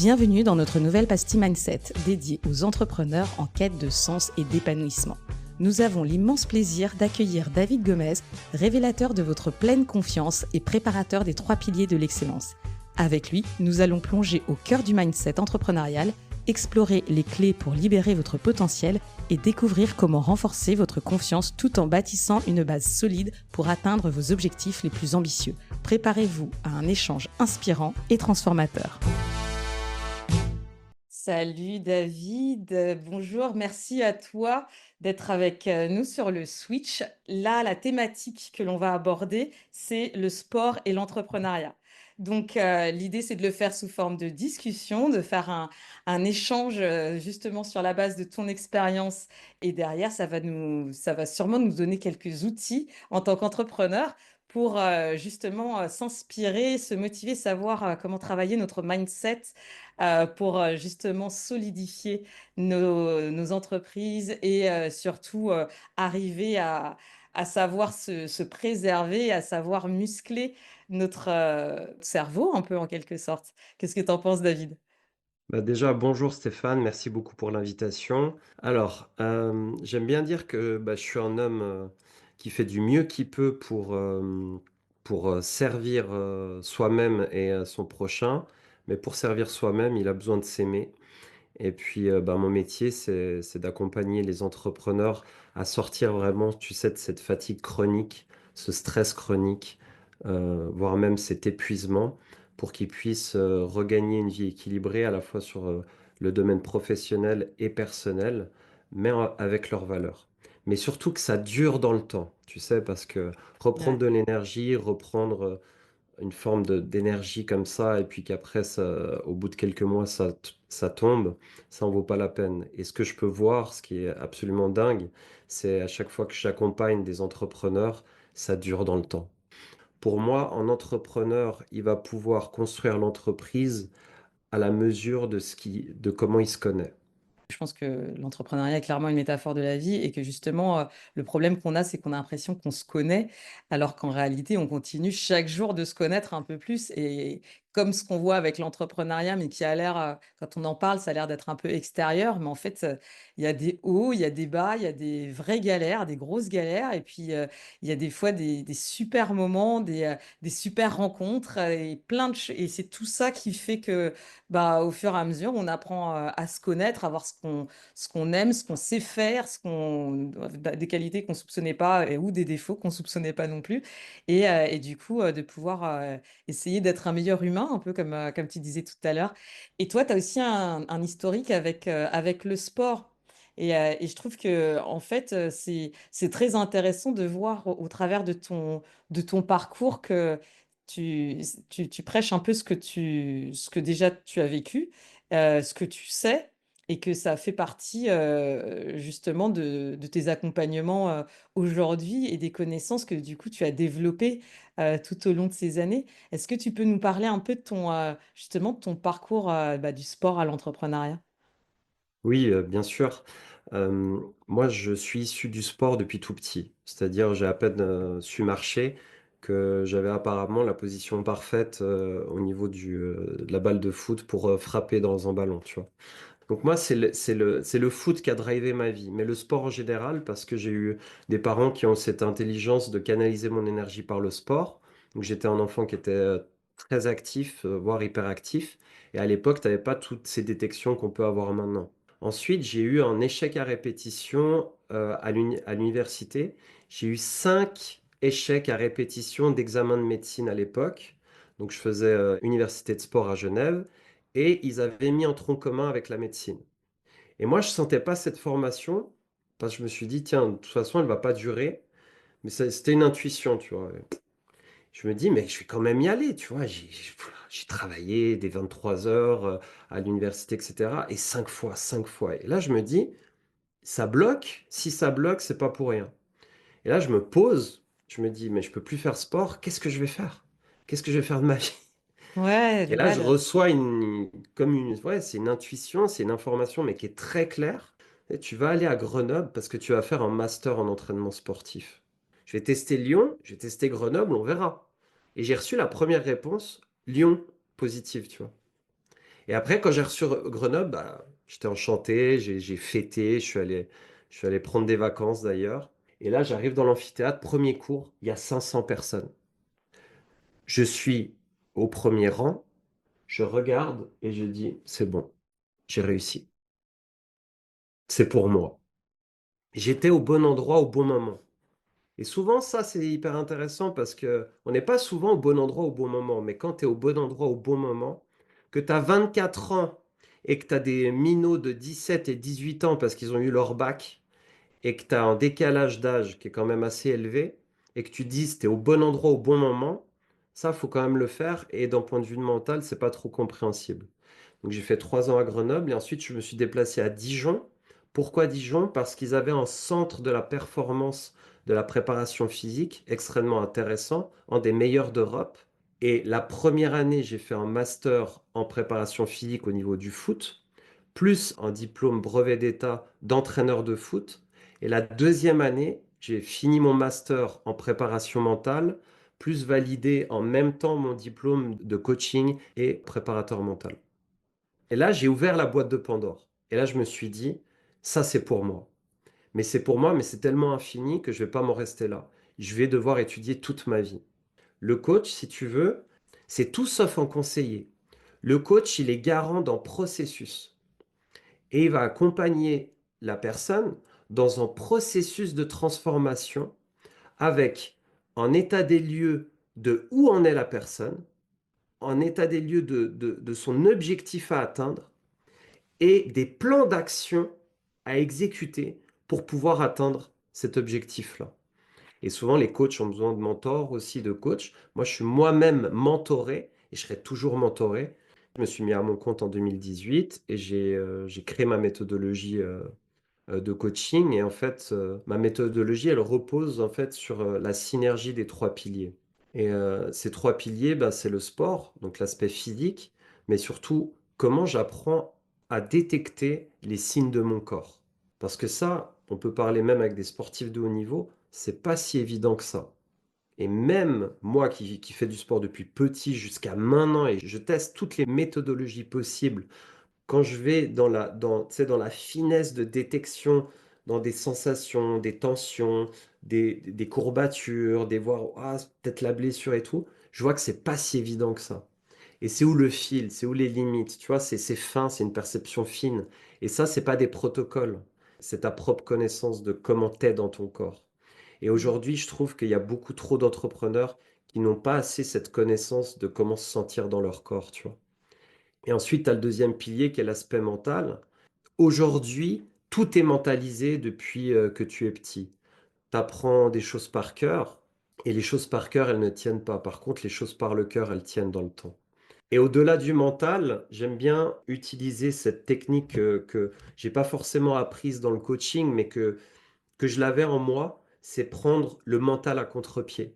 Bienvenue dans notre nouvelle pastille Mindset, dédiée aux entrepreneurs en quête de sens et d'épanouissement. Nous avons l'immense plaisir d'accueillir David Gomez, révélateur de votre pleine confiance et préparateur des 3 piliers de l'excellence. Avec lui, nous allons plonger au cœur du mindset entrepreneurial, explorer les clés pour libérer votre potentiel et découvrir comment renforcer votre confiance tout en bâtissant une base solide pour atteindre vos objectifs les plus ambitieux. Préparez-vous à un échange inspirant et transformateur. Salut David, bonjour, merci à toi d'être avec nous sur le Switch. Là, la thématique que l'on va aborder, c'est le sport et l'entrepreneuriat. Donc, l'idée, c'est de le faire sous forme de discussion, de faire un échange justement sur la base de ton expérience. Et derrière, ça va sûrement nous donner quelques outils en tant qu'entrepreneur pour justement s'inspirer, se motiver, savoir comment travailler notre mindset pour justement solidifier nos entreprises et surtout arriver à savoir se préserver, à savoir muscler notre cerveau un peu en quelque sorte. Qu'est-ce que tu en penses, David? Déjà, bonjour Stéphane, merci beaucoup pour l'invitation. Alors, j'aime bien dire que je suis un homme qui fait du mieux qu'il peut pour servir soi-même et son prochain. Mais pour servir soi-même, il a besoin de s'aimer. Et puis, mon métier, c'est d'accompagner les entrepreneurs à sortir vraiment, tu sais, de cette fatigue chronique, ce stress chronique, voire même cet épuisement, pour qu'ils puissent regagner une vie équilibrée à la fois sur le domaine professionnel et personnel, mais avec leurs valeurs. Mais surtout que ça dure dans le temps, tu sais, parce que reprendre Ouais. de l'énergie, reprendre une forme d'énergie comme ça et puis qu'après ça au bout de quelques mois ça tombe, ça en vaut pas la peine et ce que je peux voir, ce qui est absolument dingue, c'est à chaque fois que j'accompagne des entrepreneurs, ça dure dans le temps. Pour moi, un entrepreneur, il va pouvoir construire l'entreprise à la mesure de comment il se connaît. Je pense que l'entrepreneuriat est clairement une métaphore de la vie et que justement, le problème qu'on a, c'est qu'on a l'impression qu'on se connaît, alors qu'en réalité, on continue chaque jour de se connaître un peu plus. Et comme ce qu'on voit avec l'entrepreneuriat, mais qui a l'air, quand on en parle, ça a l'air d'être un peu extérieur, mais en fait, il y a des hauts, il y a des bas, il y a des vraies galères, des grosses galères, et puis il y a des fois des super moments, des super rencontres, et plein et c'est tout ça qui fait que bah, au fur et à mesure, on apprend à se connaître, à voir ce qu'on aime, ce qu'on sait faire, des qualités qu'on soupçonnait pas ou des défauts qu'on soupçonnait pas non plus. Et du coup, de pouvoir essayer d'être un meilleur humain, un peu comme tu disais tout à l'heure. Et toi, tu as aussi un historique avec le sport. Et je trouve que en fait, c'est très intéressant de voir au travers de ton parcours que tu, tu prêches un peu ce que déjà tu as vécu, ce que tu sais, et que ça fait partie justement de tes accompagnements aujourd'hui et des connaissances que du coup tu as développées tout au long de ces années. Est-ce que tu peux nous parler un peu de justement de ton parcours du sport à l'entrepreneuriat? Oui, bien sûr. Moi, je suis issu du sport depuis tout petit. C'est-à-dire, j'ai à peine, su marcher que j'avais apparemment la position parfaite, au niveau de la balle de foot pour, frapper dans un ballon, tu vois? Donc moi, c'est le foot qui a drivé ma vie, mais le sport en général parce que j'ai eu des parents qui ont cette intelligence de canaliser mon énergie par le sport. Donc j'étais un enfant qui était, très actif, voire hyperactif et à l'époque, tu avais pas toutes ces détections qu'on peut avoir maintenant. Ensuite, j'ai eu un échec à répétition, à l'université. J'ai eu 5 échecs à répétition d'examen de médecine à l'époque. Donc je faisais, université de sport à Genève et ils avaient mis un tronc commun avec la médecine. Et moi, je sentais pas cette formation parce que je me suis dit: «Tiens, de toute façon, elle va pas durer». Mais c'était une intuition, tu vois? Je me dis: «Mais je vais quand même y aller», tu vois? J'ai travaillé des 23 heures, à l'université et cetera et 5 fois et là, je me dis: «Ça bloque, si ça bloque, c'est pas pour rien» et là, je me pose, je me dis: «Mais je peux plus faire sport, qu'est-ce que je vais faire? Qu'est-ce que je vais faire de ma vie?» Ouais, Et là, je là. reçois comme une ouais, c'est une intuition, c'est une information, mais qui est très claire. Et tu vas aller à Grenoble parce que tu vas faire un master en entraînement sportif. Je vais tester Lyon, je vais tester Grenoble, on verra. Et j'ai reçu la première réponse, Lyon, positive, tu vois. Et après, quand j'ai reçu Grenoble, bah, j'étais enchanté, j'ai fêté, je suis allé prendre des vacances d'ailleurs. Et là, j'arrive dans l'amphithéâtre, premier cours, il y a 500 personnes. Je suis au premier rang, je regarde et je dis, c'est bon, j'ai réussi. C'est pour moi. J'étais au bon endroit au bon moment. Et souvent, ça, c'est hyper intéressant parce que on n'est pas souvent au bon endroit au bon moment. Mais quand tu es au bon endroit au bon moment, que tu as 24 ans et que tu as des minots de 17 et 18 ans parce qu'ils ont eu leur bac et que tu as un décalage d'âge qui est quand même assez élevé et que tu dises tu es au bon endroit au bon moment, ça, faut quand même le faire. Et d'un point de vue mental, c'est pas trop compréhensible. Donc j'ai fait 3 ans à Grenoble et ensuite je me suis déplacé à Dijon. Pourquoi Dijon? Parce qu'ils avaient un centre de la performance de la préparation physique extrêmement intéressant, un des meilleurs d'Europe. Et la première année, j'ai fait un master en préparation physique au niveau du foot, plus un diplôme brevet d'État d'entraîneur de foot. Et la deuxième année, j'ai fini mon master en préparation mentale, plus validé en même temps mon diplôme de coaching et préparateur mental. Et là, j'ai ouvert la boîte de Pandore. Et là, je me suis dit, ça, c'est pour moi. Mais c'est pour moi, mais c'est tellement infini que je vais pas m'en rester là. Je vais devoir étudier toute ma vie. Le coach, si tu veux, c'est tout sauf un conseiller. Le coach, il est garant d'un processus et il va accompagner la personne dans un processus de transformation avec un état des lieux de où en est la personne, un état des lieux de son objectif à atteindre et des plans d'action à exécuter pour pouvoir atteindre cet objectif-là. Et souvent, les coachs ont besoin de mentors aussi, de coachs. Moi, je suis moi-même mentoré et je serai toujours mentoré. Je me suis mis à mon compte en 2018 et j'ai créé ma méthodologie de coaching. Et en fait, ma méthodologie, elle repose en fait sur la synergie des trois piliers. Et ces trois piliers, bah, c'est le sport, donc l'aspect physique, mais surtout comment j'apprends à détecter les signes de mon corps. Parce que ça, on peut parler même avec des sportifs de haut niveau, c'est pas si évident que ça. Et même moi qui fais du sport depuis petit jusqu'à maintenant et je teste toutes les méthodologies possibles quand je vais tu sais, dans la finesse de détection, dans des sensations, des tensions, des courbatures, des voir, ah, c'est peut-être la blessure et tout, je vois que c'est pas si évident que ça. Et c'est où le fil, c'est où les limites, tu vois, c'est fin, c'est une perception fine. Et ça, c'est pas des protocoles, c'est ta propre connaissance de comment t'es dans ton corps. Et Mmh. aujourd'hui, je trouve qu'il y a beaucoup trop d'entrepreneurs qui n'ont pas assez cette connaissance de comment se sentir dans leur corps, tu vois. Et ensuite, tu as le deuxième pilier qui est l'aspect mental. Aujourd'hui, tout est mentalisé depuis que tu es petit. Tu apprends des choses par cœur et les choses par cœur, elles ne tiennent pas. Par contre, les choses par le cœur, elles tiennent dans le temps. Et au-delà du mental, j'aime bien utiliser cette technique que j'ai pas forcément apprise dans le coaching, mais que je l'avais en moi, c'est prendre le mental à contre-pied.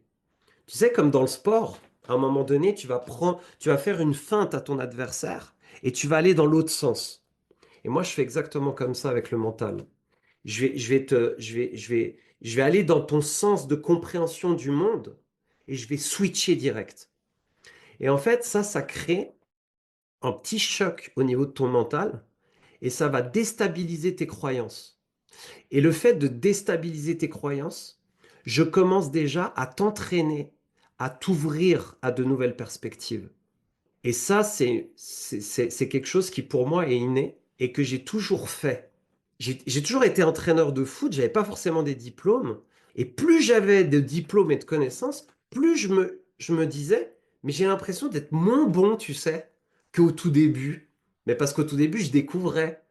Tu sais, comme dans le sport, à un moment donné, tu vas faire une feinte à ton adversaire et tu vas aller dans l'autre sens. Et moi, je fais exactement comme ça avec le mental. Je vais aller dans ton sens de compréhension du monde et je vais switcher direct. Et en fait, ça crée un petit choc au niveau de ton mental et ça va déstabiliser tes croyances. Et le fait de déstabiliser tes croyances, je commence déjà à t'entraîner, à t'ouvrir à de nouvelles perspectives. Et ça, c'est quelque chose qui pour moi est inné et que j'ai toujours fait. J'ai toujours été entraîneur de foot, j'avais pas forcément des diplômes. Et plus j'avais de diplômes et de connaissances, plus je me disais, mais j'ai l'impression d'être moins bon, tu sais, qu'au tout début. Mais parce qu'au tout début, je découvrais.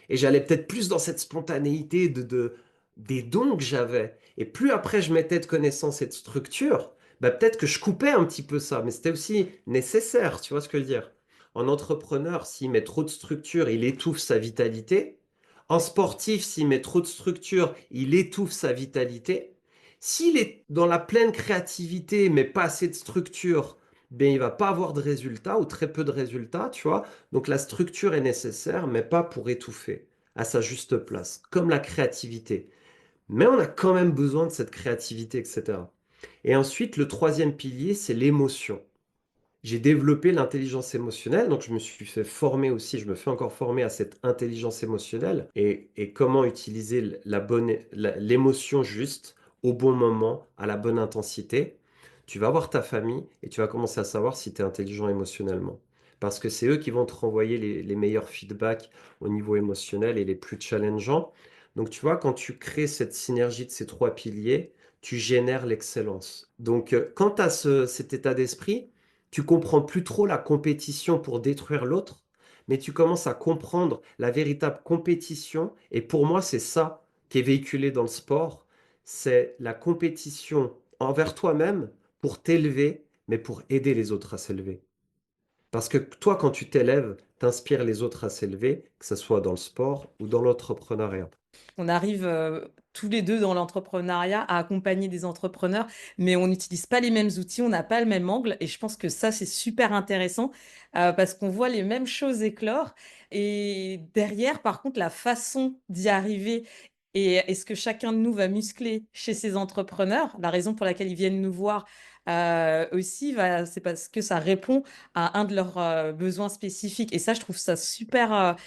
Et j'allais peut-être plus dans cette spontanéité des dons que j'avais. Et plus après je mettais de connaissances et de structure, bah peut-être que je coupais un petit peu ça. Mais c'était aussi nécessaire, tu vois ce que je veux dire. En entrepreneur, s'il met trop de structure, il étouffe sa vitalité. En sportif, s'il met trop de structure, il étouffe sa vitalité. S'il est dans la pleine créativité, mais pas assez de structure, ben, il va pas avoir de résultats ou très peu de résultats, tu vois. Donc la structure est nécessaire, mais pas pour étouffer, à sa juste place, comme la créativité. Mais on a quand même besoin de cette créativité, etc. Et ensuite, le troisième pilier, c'est l'émotion. j'ai développé l'intelligence émotionnelle, donc je me suis fait former aussi, je me fais encore former à cette intelligence émotionnelle et comment utiliser l'émotion juste au bon moment, à la bonne intensité. Tu vas voir ta famille et tu vas commencer à savoir si tu es intelligent émotionnellement. Parce que c'est eux qui vont te renvoyer les meilleurs feedbacks au niveau émotionnel et les plus challengeants. Donc tu vois, quand tu crées cette synergie de ces trois piliers, tu génères l'excellence. Donc quand tu as cet état d'esprit, tu comprends plus trop la compétition pour détruire l'autre, mais tu commences à comprendre la véritable compétition. Et pour moi, c'est ça qui est véhiculé dans le sport. C'est la compétition envers toi-même pour t'élever, mais pour aider les autres à s'élever. Parce que toi, quand tu t'élèves, t'inspires les autres à s'élever, que ce soit dans le sport ou dans l'entrepreneuriat. On arrive tous les deux dans l'entrepreneuriat à accompagner des entrepreneurs, mais on n'utilise pas les mêmes outils, on n'a pas le même angle. Et je pense que ça, c'est super intéressant parce qu'on voit les mêmes choses éclore. Et derrière, par contre, la façon d'y arriver et ce que chacun de nous va muscler chez ces entrepreneurs, la raison pour laquelle ils viennent nous voir aussi, c'est parce que ça répond à un de leurs besoins spécifiques. Et ça, je trouve ça super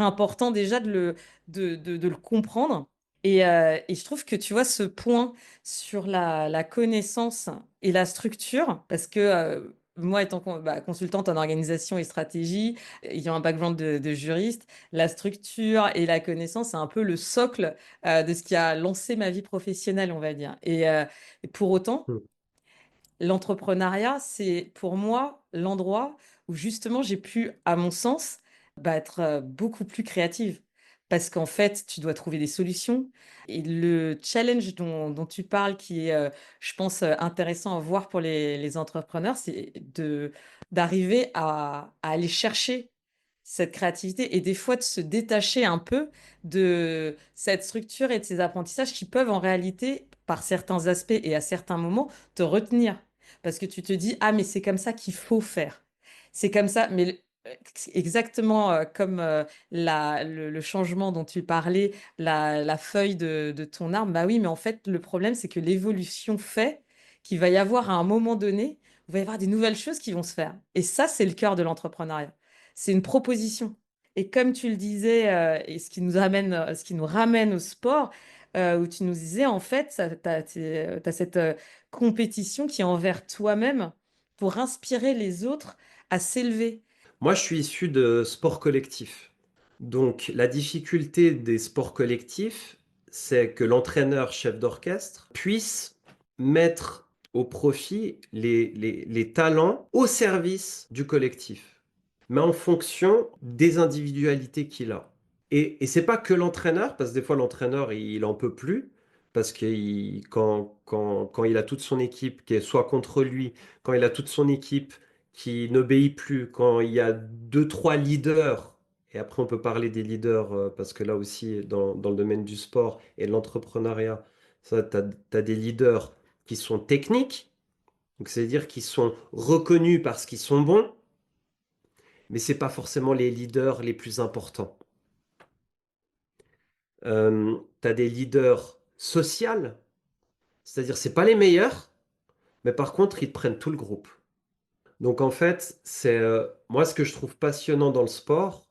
important déjà de le comprendre. Et je trouve que tu vois ce point sur la connaissance et la structure, parce que moi, étant consultante en organisation et stratégie, ayant un background de juriste, la structure et la connaissance, c'est un peu le socle de ce qui a lancé ma vie professionnelle, on va dire. Et pour autant, Hmm. l'entrepreneuriat, c'est pour moi l'endroit où justement j'ai pu, à mon sens, être beaucoup plus créative. Parce qu'en fait, tu dois trouver des solutions. Et le challenge dont tu parles, qui est, je pense, intéressant à voir pour les entrepreneurs, c'est d'arriver à aller chercher cette créativité et des fois de se détacher un peu de cette structure et de ces apprentissages qui peuvent en réalité, par certains aspects et à certains moments, te retenir. Parce que tu te dis, ah, mais c'est comme ça qu'il faut faire. C'est comme ça, mais exactement comme le changement dont tu parlais, la feuille de ton arbre, bah oui, mais en fait, le problème, c'est que l'évolution fait qu'il va y avoir à un moment donné, il va y avoir des nouvelles choses qui vont se faire. Et ça, c'est le cœur de l'entrepreneuriat. C'est une proposition. Et comme tu le disais, et ce qui nous ramène au sport, où tu nous disais, en fait, tu as cette compétition qui est envers toi-même pour inspirer les autres à s'élever. Moi, je suis issu de sport collectif. Donc, la difficulté des sports collectifs, c'est que l'entraîneur chef d'orchestre puisse mettre au profit les talents au service du collectif, mais en fonction des individualités qu'il a. Et c'est pas que l'entraîneur, parce que des fois l'entraîneur il en peut plus, parce que quand il a toute son équipe qui est soit contre lui, quand il a toute son équipe qui n'obéit plus, quand il y a deux, trois leaders, et après on peut parler des leaders, parce que là aussi dans le domaine du sport et de l'entrepreneuriat, ça, tu as des leaders qui sont techniques, donc c'est-à-dire qu'ils sont reconnus parce qu'ils sont bons, mais c'est pas forcément les leaders les plus importants. Tu as des leaders sociaux, c'est-à-dire c'est pas les meilleurs, mais par contre ils te prennent tout le groupe. Donc en fait, c'est moi ce que je trouve passionnant dans le sport,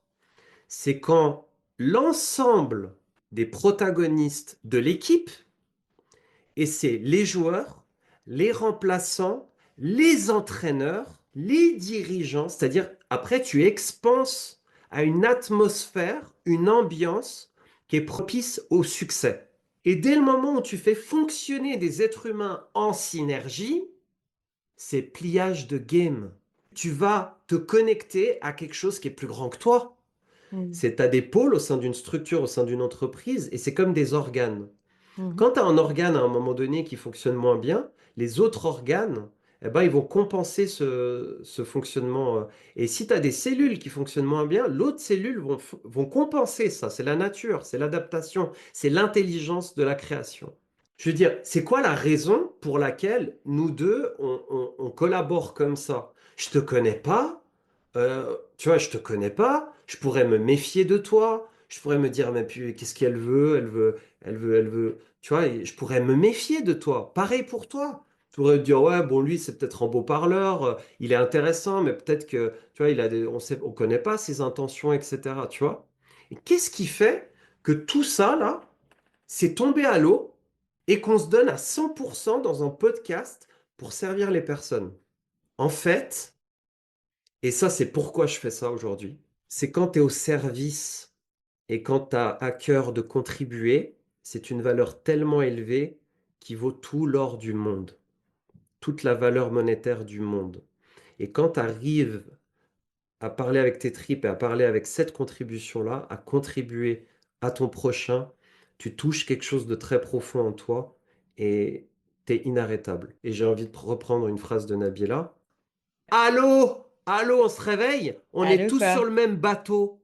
c'est quand l'ensemble des protagonistes de l'équipe, et c'est les joueurs, les remplaçants, les entraîneurs, les dirigeants, c'est-à-dire après tu expanses à une atmosphère, une ambiance qui est propice au succès. Et dès le moment où tu fais fonctionner des êtres humains en synergie, c'est pliage de game. Tu vas te connecter à quelque chose qui est plus grand que toi. Mhm. C'est, t'as des pôles au sein d'une structure, au sein d'une entreprise, et c'est comme des organes. Mhm. Quand tu as un organe à un moment donné qui fonctionne moins bien, les autres organes, eh ben, ils vont compenser ce fonctionnement. Et si tu as des cellules qui fonctionnent moins bien, l'autre cellule vont compenser ça. C'est la nature, c'est l'adaptation, c'est l'intelligence de la création. Je veux dire, c'est quoi la raison pour laquelle nous deux, on collabore comme ça? Je te connais pas, tu vois, je te connais pas, je pourrais me méfier de toi, je pourrais me dire, mais puis, qu'est-ce qu'elle veut? Elle veut, tu vois, et je pourrais me méfier de toi. Pareil pour toi. Tu pourrais te dire, ouais, bon, lui, c'est peut-être un beau parleur, il est intéressant, mais peut-être que, tu vois, on sait, on connaît pas ses intentions, etc., tu vois. Et qu'est-ce qui fait que tout ça, là, c'est tombé à l'eau et qu'on se donne à 100% dans un podcast pour servir les personnes? En fait, et ça, c'est pourquoi je fais ça aujourd'hui, c'est quand tu es au service et quand tu as à cœur de contribuer, c'est une valeur tellement élevée qui vaut tout l'or du monde, toute la valeur monétaire du monde. Et quand tu arrives à parler avec tes tripes et à parler avec cette contribution-là, à contribuer à ton prochain, tu touches quelque chose de très profond en toi et tu es inarrêtable. Et j'ai envie de reprendre une phrase de Nabila. Allô? Allô, on se réveille? On est Allô, tous sur quoi? le même bateau.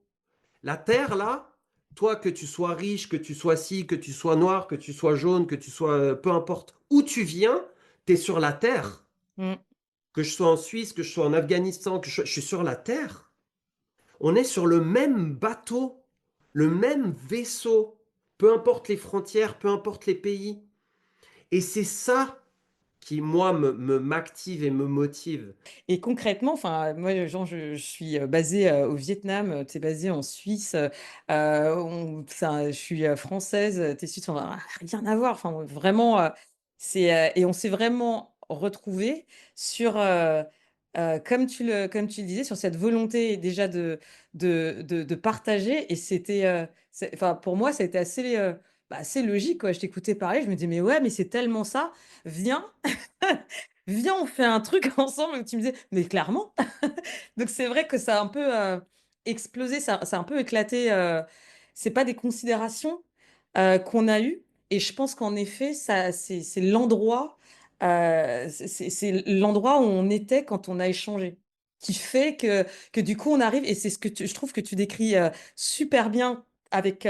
La Terre, là, toi, que tu sois riche, que tu sois ci, que tu sois noir, que tu sois jaune, que tu sois, peu importe où tu viens, tu es sur la Terre. Mm. Que je sois en Suisse, que je sois en Afghanistan, je suis sur la Terre. On est sur le même bateau, le même vaisseau, peu importe les frontières, peu importe les pays. Et c'est ça qui, moi, m'active et me motive. Et concrètement, enfin, moi, genre, je suis basée au Vietnam, tu es basée en Suisse, enfin, je suis française, tu es suisse, enfin, rien à voir. Enfin, vraiment, et on s'est vraiment retrouvés sur, comme tu le disais, sur cette volonté déjà de partager. Et enfin, pour moi, ça a été assez logique, quoi. Je t'écoutais parler, je me dis, mais ouais, mais c'est tellement ça. Viens. Viens, on fait un truc ensemble. Et tu me disais, mais clairement. Donc c'est vrai que ça a un peu explosé, ça a un peu éclaté. C'est pas des considérations qu'on a eues. Et je pense qu'en effet, c'est l'endroit, c'est l'endroit où on était quand on a échangé, qui fait que du coup on arrive. Et c'est ce que je trouve que tu décris super bien avec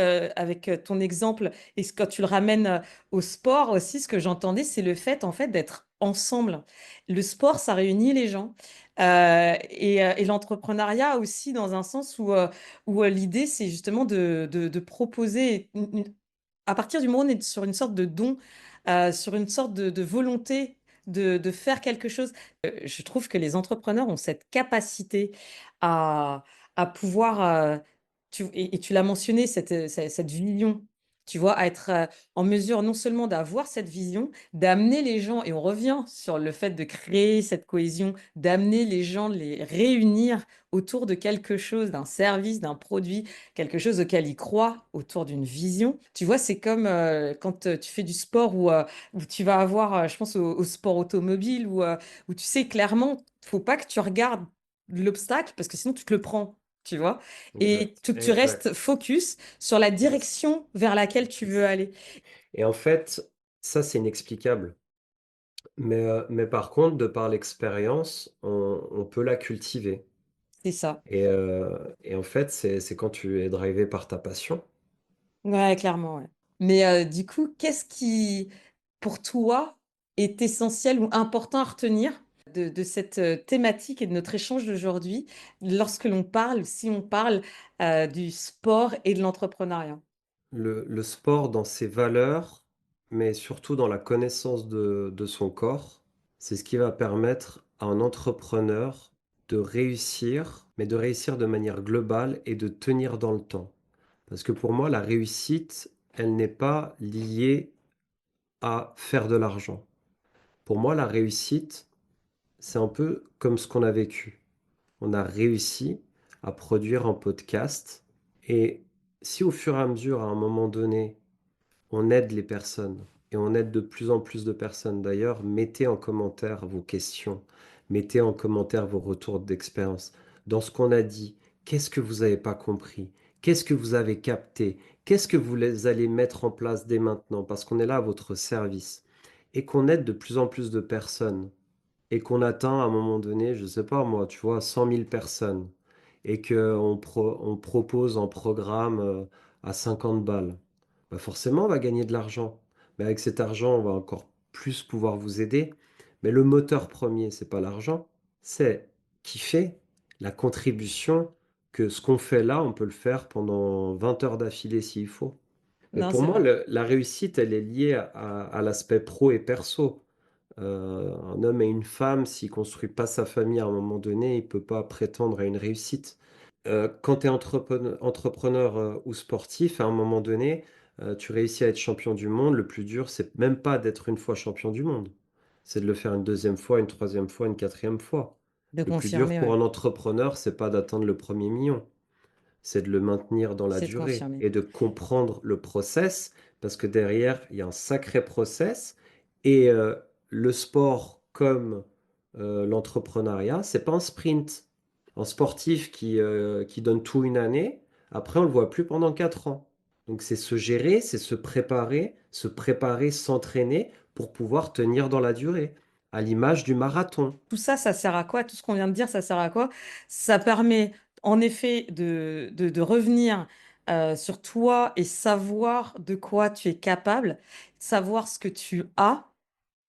ton exemple. Et quand tu le ramènes au sport aussi, ce que j'entendais, c'est le fait en fait d'être ensemble. Le sport, ça réunit les gens. Et l'entrepreneuriat aussi, dans un sens où l'idée, c'est justement de proposer, à partir du moment où on est sur une sorte de don, sur une sorte de volonté de faire quelque chose. Je trouve que les entrepreneurs ont cette capacité à, à pouvoir, et tu l'as mentionné, cette vision. Tu vois, à être en mesure non seulement d'avoir cette vision, d'amener les gens, et on revient sur le fait de créer cette cohésion, d'amener les gens, de les réunir autour de quelque chose, d'un service, d'un produit, quelque chose auquel ils croient, autour d'une vision. Tu vois, c'est comme quand tu fais du sport où tu vas avoir, je pense au sport automobile, où tu sais clairement, faut pas que tu regardes l'obstacle parce que sinon tu te le prends. Tu vois, et Exact, que tu restes exact. focus sur la Yes. direction vers laquelle tu veux aller. Et en fait, ça, c'est inexplicable. Mais par contre, de par l'expérience, on peut la cultiver. C'est ça. Et en fait, c'est quand tu es drivé par ta passion. Ouais, clairement, ouais. Mais du coup, qu'est-ce qui, pour toi, est essentiel ou important à retenir de cette thématique et de notre échange d'aujourd'hui lorsque l'on parle, si on parle du sport et de l'entrepreneuriat? Le sport dans ses valeurs, mais surtout dans la connaissance de son corps, c'est ce qui va permettre à un entrepreneur de réussir, mais de réussir de manière globale et de tenir dans le temps. Parce que pour moi, la réussite, elle n'est pas liée à faire de l'argent. Pour moi, la réussite, c'est un peu comme ce qu'on a vécu. On a réussi à produire un podcast et si au fur et à mesure, à un moment donné, on aide les personnes et on aide de plus en plus de personnes. D'ailleurs, mettez en commentaire vos questions, mettez en commentaire vos retours d'expérience. Dans ce qu'on a dit, qu'est-ce que vous n'avez pas compris? Qu'est-ce que vous avez capté? Qu'est-ce que allez mettre en place dès maintenant? Parce qu'on est là à votre service et qu'on aide de plus en plus de personnes et qu'on atteint à un moment donné, je sais pas moi, tu vois, 100 000 personnes et on propose un programme à 50 balles, bah forcément, on va gagner de l'argent. Mais avec cet argent, on va encore plus pouvoir vous aider. Mais le moteur premier, c'est pas l'argent, c'est kiffer la contribution que ce qu'on fait là, on peut le faire pendant 20 heures d'affilée s'il faut. Mais Non, pour c'est moi, vrai. la réussite, elle est liée à l'aspect pro et perso. Un homme et une femme, s'il construit pas sa famille à un moment donné, il peut pas prétendre à une réussite. Quand tu es entrepreneur, ou sportif, à un moment donné, tu réussis à être champion du monde. Le plus dur, c'est même pas d'être une fois champion du monde. C'est de le faire une deuxième fois, une troisième fois, une quatrième fois. De Le plus dur confirmer, pour ouais. un entrepreneur, c'est pas d'atteindre le premier million. C'est de le maintenir dans la C'est de durée confirmer. et de comprendre le process, parce que derrière, il y a un sacré process et le sport comme, l'entrepreneuriat, c'est pas un sprint. Un sportif qui donne tout une année, après on le voit plus pendant 4 ans. Donc c'est se gérer, c'est se préparer, s'entraîner pour pouvoir tenir dans la durée, à l'image du marathon. Tout ça, ça sert à quoi? Tout ce qu'on vient de dire, ça sert à quoi? Ça permet en effet de revenir sur toi et savoir de quoi tu es capable, savoir ce que tu as.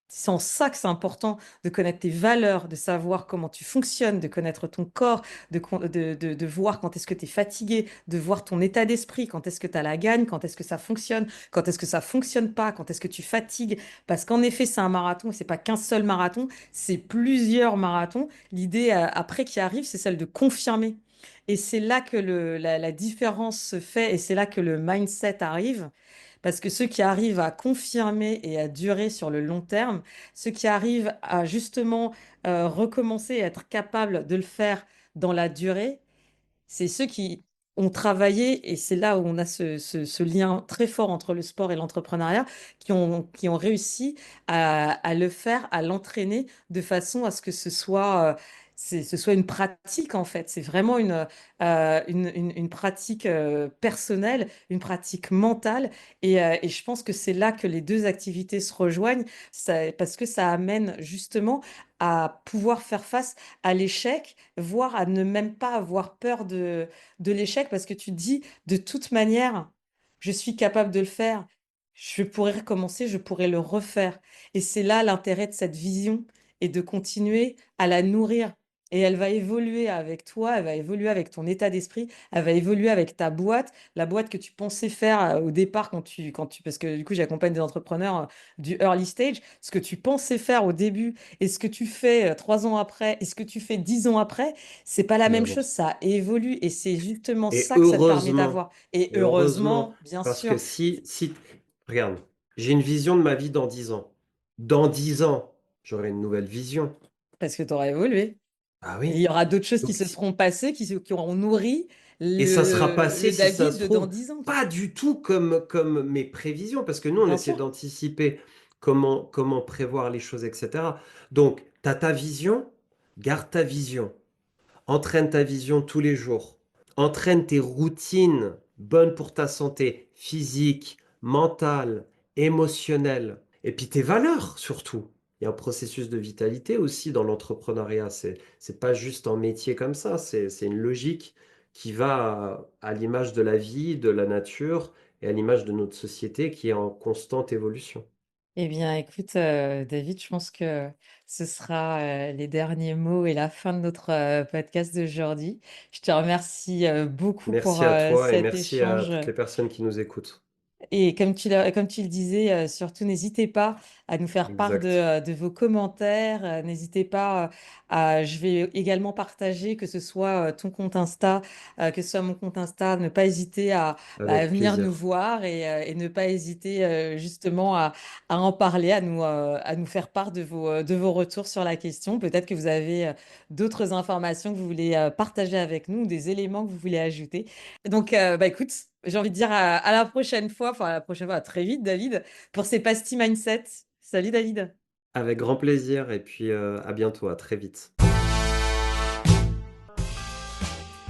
C'est en ça que c'est important de connaître tes valeurs, de savoir comment tu fonctionnes, de connaître ton corps, de voir quand est-ce que tu es fatigué, de voir ton état d'esprit, quand est-ce que tu as la gagne, quand est-ce que ça fonctionne, quand est-ce que ça fonctionne pas, quand est-ce que tu fatigues. Parce qu'en effet, c'est un marathon et c'est pas qu'un seul marathon, c'est plusieurs marathons. L'idée après qui arrive, c'est celle de confirmer. Et c'est là que la différence se fait et c'est là que le mindset arrive. Parce que ceux qui arrivent à confirmer et à durer sur le long terme, ceux qui arrivent à justement recommencer et être capables de le faire dans la durée, c'est ceux qui ont travaillé, et c'est là où on a ce lien très fort entre le sport et l'entrepreneuriat, qui ont réussi à le faire, à l'entraîner de façon à ce que ce soit une pratique en fait. C'est vraiment une pratique personnelle, une pratique mentale. Et je pense que c'est là que les deux activités se rejoignent, parce que ça amène justement à pouvoir faire face à l'échec, voire à ne même pas avoir peur de l'échec parce que tu te dis, de toute manière, je suis capable de le faire, je pourrais recommencer, je pourrais le refaire. Et c'est là l'intérêt de cette vision et de continuer à la nourrir. Et elle va évoluer avec toi, elle va évoluer avec ton état d'esprit, elle va évoluer avec ta boîte, la boîte que tu pensais faire au départ parce que du coup j'accompagne des entrepreneurs du early stage, ce que tu pensais faire au début et ce que tu fais 3 ans après et ce que tu fais 10 ans après, c'est pas la Mais même bon. chose, ça évolue et c'est justement Et ça que ça te permet heureusement, d'avoir. Et et heureusement, heureusement, bien parce que sûr, si, regarde, j'ai une vision de ma vie dans 10 ans. Dans 10 ans, j'aurai une nouvelle vision. parce que tu auras évolué. Ah Et il oui. y aura d'autres choses qui Donc, se seront passées, qui auront nourri et ça sera le passé, si ça David se de dans trouve, 10 ans, quoi. pas du tout comme mes prévisions, parce que nous, on Bien essaie sûr. d'anticiper comment prévoir les choses, etc. Donc, tu as ta vision, garde ta vision. Entraîne ta vision tous les jours. Entraîne tes routines bonnes pour ta santé physique, mentale, émotionnelle. Et puis tes valeurs surtout. Il y a un processus de vitalité aussi dans l'entrepreneuriat. C'est pas juste un métier comme ça. C'est une logique qui va à l'image de la vie, de la nature et à l'image de notre société qui est en constante évolution. Eh bien, écoute, David, je pense que ce sera les derniers mots et la fin de notre podcast d'aujourd'hui. Je te remercie beaucoup pour Merci à toi et cet merci à échange. toutes les personnes qui nous écoutent. Et comme tu le disais, surtout n'hésitez pas à nous faire part Exact. de vos commentaires. N'hésitez pas je vais également partager que ce soit ton compte Insta, que ce soit mon compte Insta. Ne pas hésiter à Avec venir nous plaisir. voir et ne pas hésiter justement à en parler, à nous faire part de vos retours sur la question. Peut-être que vous avez d'autres informations que vous voulez partager avec nous, ou des éléments que vous voulez ajouter. Donc, bah écoute, j'ai envie de dire à la prochaine fois, enfin à la prochaine fois, à très vite, David, pour ces pastilles mindset. Salut, David. Avec grand plaisir et puis à bientôt, à très vite.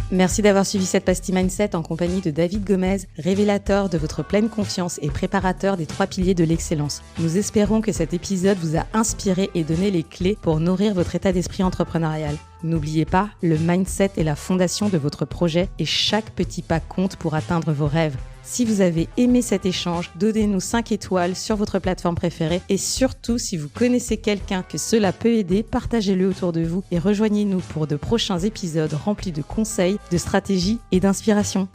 Merci d'avoir suivi cette pastille mindset en compagnie de David Gomez, révélateur de votre pleine confiance et préparateur des 3 piliers de l'excellence. Nous espérons que cet épisode vous a inspiré et donné les clés pour nourrir votre état d'esprit entrepreneurial. N'oubliez pas, le mindset est la fondation de votre projet et chaque petit pas compte pour atteindre vos rêves. Si vous avez aimé cet échange, donnez-nous 5 étoiles sur votre plateforme préférée et surtout, si vous connaissez quelqu'un que cela peut aider, partagez-le autour de vous et rejoignez-nous pour de prochains épisodes remplis de conseils, de stratégies et d'inspiration.